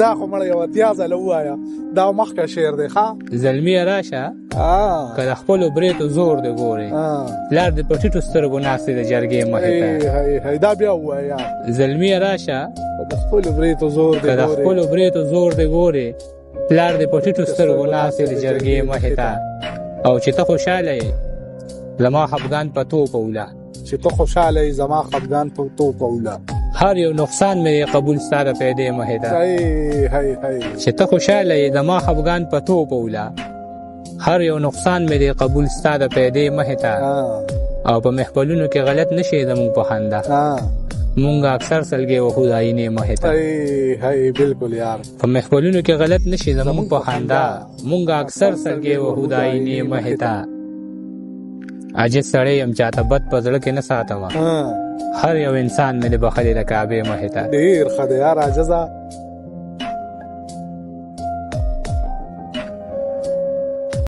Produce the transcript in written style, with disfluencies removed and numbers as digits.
دا خو مړ یو اتیا ځله ووایه دا مخکې شعر دی ښه زلمی راشه که د خپلو بریتو زور دی ګورې پلار دې په ټیټو سترګو ناست دی د جرګې مخې ته دا بیا ووایه زلمی راشه که د خپلو بریتو زور دی که د خپلو بریتو زور دی ګورې پلار دې په ټیټو سترګو ناست دی د جرګې مخې ته او چې ته خوشحاله یې زما خفګان په تو پوله چې ته خوشحاله یې زما خفګان په تو پوله هر یو نقصان مې قبول ستا د پیدې مخې ته چې ته خوشحاله یې زما خفګان په تو پوله هر یو نقصان مې قبول ستا د پیدې مخې ته او په محفلونو کې غلط نشي زموږ په خندا مونږ اکثر سلګې وخو د آینې مخې ته بالکل یار په محفلونو کې غلط نشي زموږ په خندا مونږ اکثر سلګې وخو د آینې مخې ته عاجز سړی یم چاته بد په زړه کې نه ساتمه هر یو انسان مې د بخلې د کعبې مخې ته ډېر ښه دی یار عاجزه